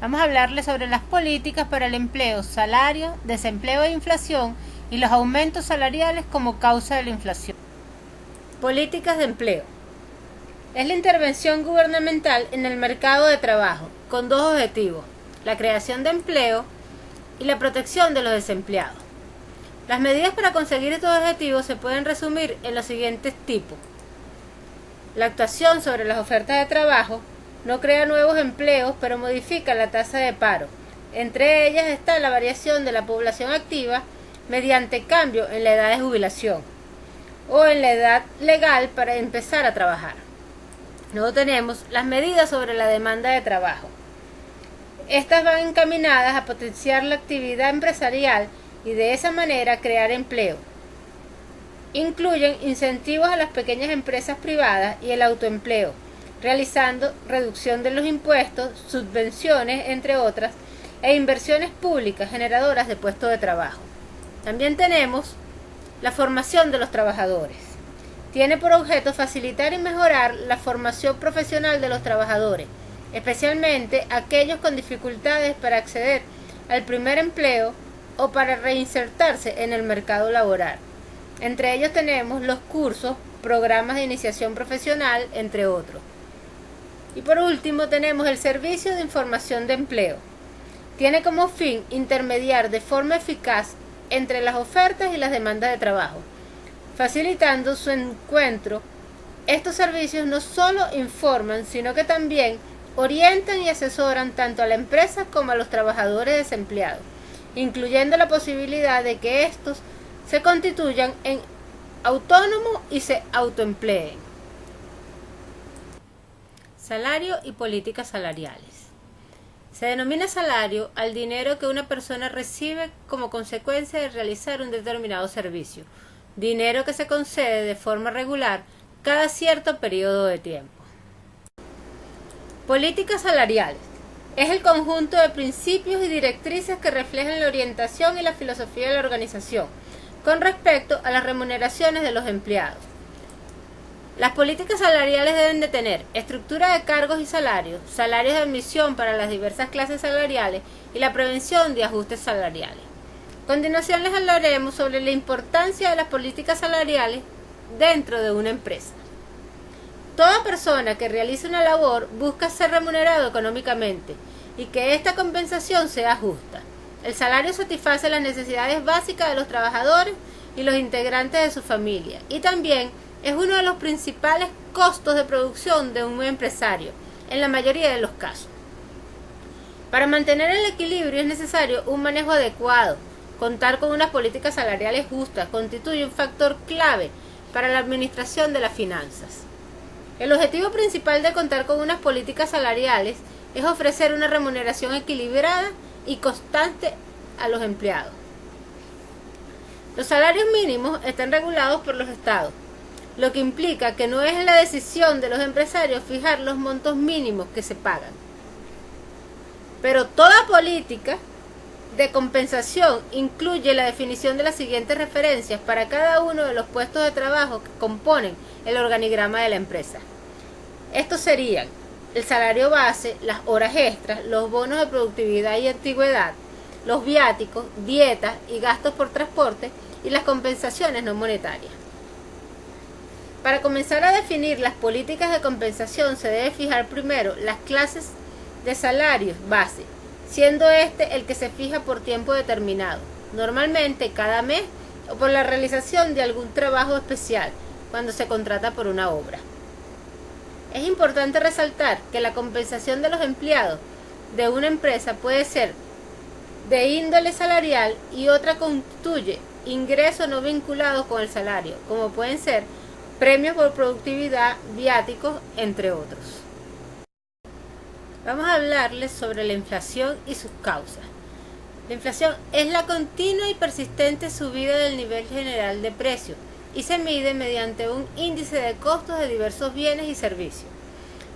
Vamos a hablarles sobre las políticas para el empleo, salario, desempleo e inflación y los aumentos salariales como causa de la inflación. Políticas de empleo. Es la intervención gubernamental en el mercado de trabajo, con dos objetivos: la creación de empleo y la protección de los desempleados. Las medidas para conseguir estos objetivos se pueden resumir en los siguientes tipos. La actuación sobre las ofertas de trabajo no crea nuevos empleos, pero modifica la tasa de paro. Entre ellas está la variación de la población activa mediante cambio en la edad de jubilación o en la edad legal para empezar a trabajar. Luego tenemos las medidas sobre la demanda de trabajo. Estas van encaminadas a potenciar la actividad empresarial y de esa manera crear empleo. Incluyen incentivos a las pequeñas empresas privadas y el autoempleo, realizando reducción de los impuestos, subvenciones, entre otras, e inversiones públicas generadoras de puestos de trabajo. También tenemos la formación de los trabajadores. Tiene por objeto facilitar y mejorar la formación profesional de los trabajadores, especialmente aquellos con dificultades para acceder al primer empleo o para reinsertarse en el mercado laboral. Entre ellos tenemos los cursos, programas de iniciación profesional, entre otros. Y por último tenemos el Servicio de Información de Empleo. Tiene como fin intermediar de forma eficaz entre las ofertas y las demandas de trabajo, facilitando su encuentro. Estos servicios no solo informan, sino que también orientan y asesoran tanto a la empresa como a los trabajadores desempleados, incluyendo la posibilidad de que estos se constituyan en autónomos y se autoempleen. Salario y políticas salariales. Se denomina salario al dinero que una persona recibe como consecuencia de realizar un determinado servicio, dinero que se concede de forma regular cada cierto periodo de tiempo. Políticas salariales. Es el conjunto de principios y directrices que reflejan la orientación y la filosofía de la organización con respecto a las remuneraciones de los empleados. Las políticas salariales deben de tener estructura de cargos y salarios, salarios de admisión para las diversas clases salariales y la prevención de ajustes salariales. A continuación les hablaremos sobre la importancia de las políticas salariales dentro de una empresa. Toda persona que realice una labor busca ser remunerado económicamente y que esta compensación sea justa. El salario satisface las necesidades básicas de los trabajadores y los integrantes de su familia y también es uno de los principales costos de producción de un empresario, en la mayoría de los casos. Para mantener el equilibrio es necesario un manejo adecuado. Contar con unas políticas salariales justas constituye un factor clave para la administración de las finanzas. El objetivo principal de contar con unas políticas salariales es ofrecer una remuneración equilibrada y constante a los empleados. Los salarios mínimos están regulados por los estados, lo que implica que no es la decisión de los empresarios fijar los montos mínimos que se pagan. Pero toda política de compensación incluye la definición de las siguientes referencias para cada uno de los puestos de trabajo que componen el organigrama de la empresa. Estos serían el salario base, las horas extras, los bonos de productividad y antigüedad, los viáticos, dietas y gastos por transporte y las compensaciones no monetarias. Para comenzar a definir las políticas de compensación se debe fijar primero las clases de salarios base, siendo este el que se fija por tiempo determinado, normalmente cada mes o por la realización de algún trabajo especial cuando se contrata por una obra. Es importante resaltar que la compensación de los empleados de una empresa puede ser de índole salarial y otra constituye ingresos no vinculados con el salario, como pueden ser premios por productividad, viáticos, entre otros. Vamos a hablarles sobre la inflación y sus causas. La inflación es la continua y persistente subida del nivel general de precios y se mide mediante un índice de costos de diversos bienes y servicios.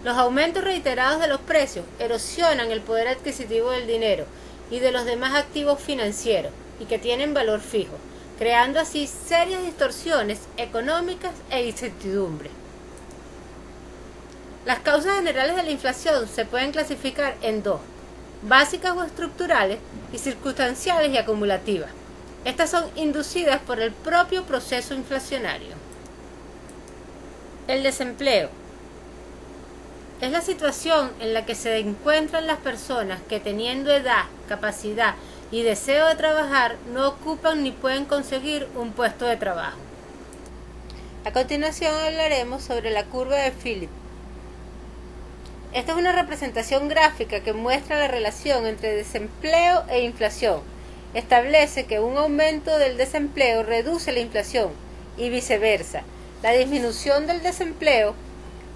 Los aumentos reiterados de los precios erosionan el poder adquisitivo del dinero y de los demás activos financieros y que tienen valor fijo, creando así serias distorsiones económicas e incertidumbre. Las causas generales de la inflación se pueden clasificar en dos: básicas o estructurales, y circunstanciales y acumulativas. Estas son inducidas por el propio proceso inflacionario. El desempleo es la situación en la que se encuentran las personas que, teniendo edad, capacidad y deseo de trabajar, no ocupan ni pueden conseguir un puesto de trabajo. A continuación hablaremos sobre la curva de Phillips. Esta es una representación gráfica que muestra la relación entre desempleo e inflación. Establece que un aumento del desempleo reduce la inflación y viceversa. La disminución del desempleo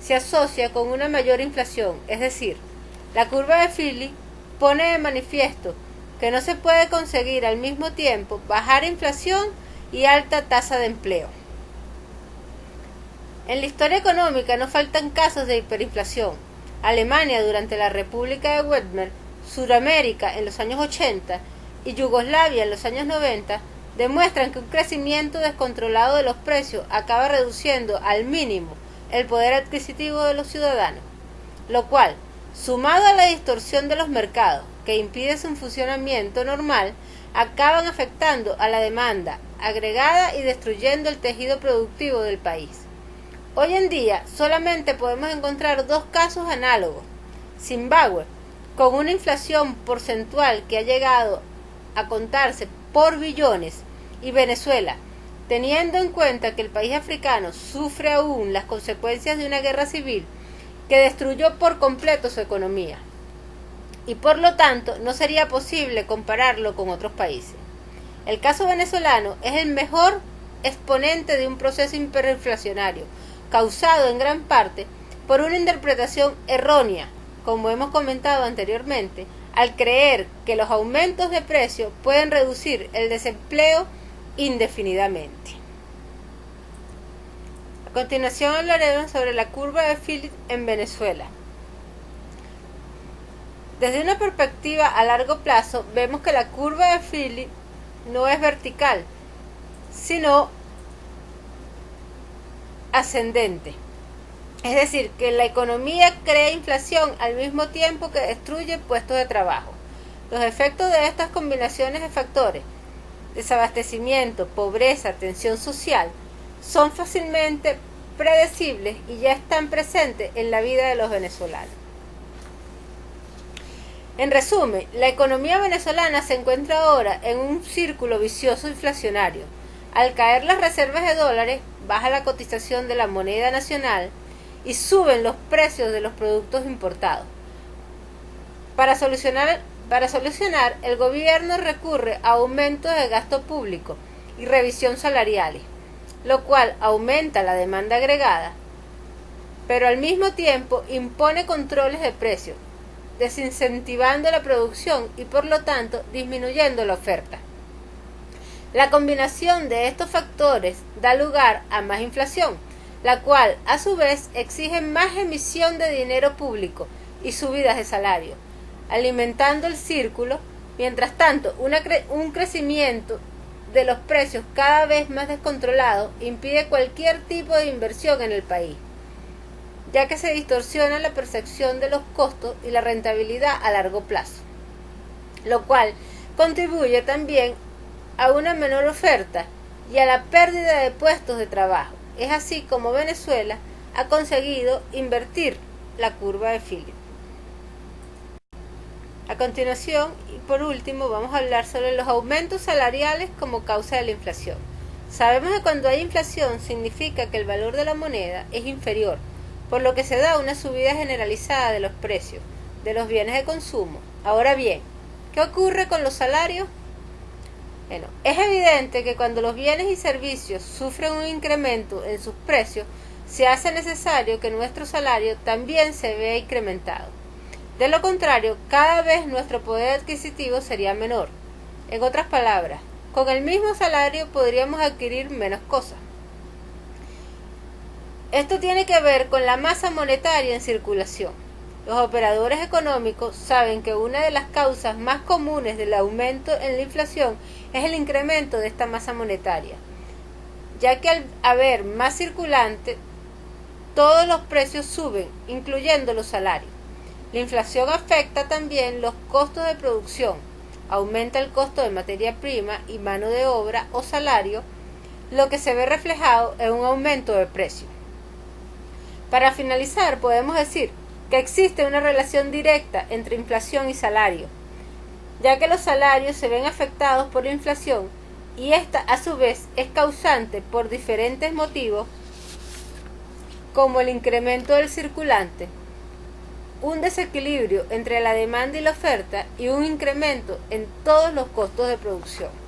se asocia con una mayor inflación, es decir, la curva de Phillips pone de manifiesto que no se puede conseguir al mismo tiempo bajar inflación y alta tasa de empleo. En la historia económica no faltan casos de hiperinflación. Alemania durante la República de Weimar, Sudamérica en los años 80 y Yugoslavia en los años 90 demuestran que un crecimiento descontrolado de los precios acaba reduciendo al mínimo el poder adquisitivo de los ciudadanos, lo cual, sumado a la distorsión de los mercados que impide su funcionamiento normal, acaban afectando a la demanda agregada y destruyendo el tejido productivo del país. Hoy en día solamente podemos encontrar dos casos análogos: Zimbabue, con una inflación porcentual que ha llegado a contarse por billones, y Venezuela, teniendo en cuenta que el país africano sufre aún las consecuencias de una guerra civil que destruyó por completo su economía, y por lo tanto no sería posible compararlo con otros países. El caso venezolano es el mejor exponente de un proceso hiperinflacionario, causado en gran parte por una interpretación errónea, como hemos comentado anteriormente, al creer que los aumentos de precio pueden reducir el desempleo indefinidamente. A continuación hablaremos sobre la curva de Phillips en Venezuela. Desde una perspectiva a largo plazo, vemos que la curva de Phillips no es vertical, sino ascendente. Es decir, que la economía crea inflación al mismo tiempo que destruye puestos de trabajo. Los efectos de estas combinaciones de factores, desabastecimiento, pobreza, tensión social, son fácilmente predecibles y ya están presentes en la vida de los venezolanos. En resumen, la economía venezolana se encuentra ahora en un círculo vicioso inflacionario. Al caer las reservas de dólares, baja la cotización de la moneda nacional y suben los precios de los productos importados. Para solucionar, el gobierno recurre a aumentos de gasto público y revisión salariales, lo cual aumenta la demanda agregada, pero al mismo tiempo impone controles de precios, desincentivando la producción y por lo tanto disminuyendo la oferta. La combinación de estos factores da lugar a más inflación, la cual a su vez exige más emisión de dinero público y subidas de salario, alimentando el círculo. Mientras tanto, un crecimiento de los precios cada vez más descontrolado impide cualquier tipo de inversión en el país, ya que se distorsiona la percepción de los costos y la rentabilidad a largo plazo, lo cual contribuye también a una menor oferta y a la pérdida de puestos de trabajo. Es así como Venezuela ha conseguido invertir la curva de Phillips. A continuación, y por último, vamos a hablar sobre los aumentos salariales como causa de la inflación. Sabemos que cuando hay inflación significa que el valor de la moneda es inferior, por lo que se da una subida generalizada de los precios de los bienes de consumo. Ahora bien, ¿qué ocurre con los salarios? Bueno, es evidente que cuando los bienes y servicios sufren un incremento en sus precios, se hace necesario que nuestro salario también se vea incrementado. De lo contrario, cada vez nuestro poder adquisitivo sería menor. En otras palabras, con el mismo salario podríamos adquirir menos cosas. Esto tiene que ver con la masa monetaria en circulación. Los operadores económicos saben que una de las causas más comunes del aumento en la inflación es el incremento de esta masa monetaria, ya que al haber más circulante, todos los precios suben, incluyendo los salarios. La inflación afecta también los costos de producción, aumenta el costo de materia prima y mano de obra o salario, lo que se ve reflejado en un aumento de precio. Para finalizar, podemos decir que existe una relación directa entre inflación y salario, ya que los salarios se ven afectados por la inflación y esta a su vez es causante por diferentes motivos como el incremento del circulante, un desequilibrio entre la demanda y la oferta y un incremento en todos los costos de producción.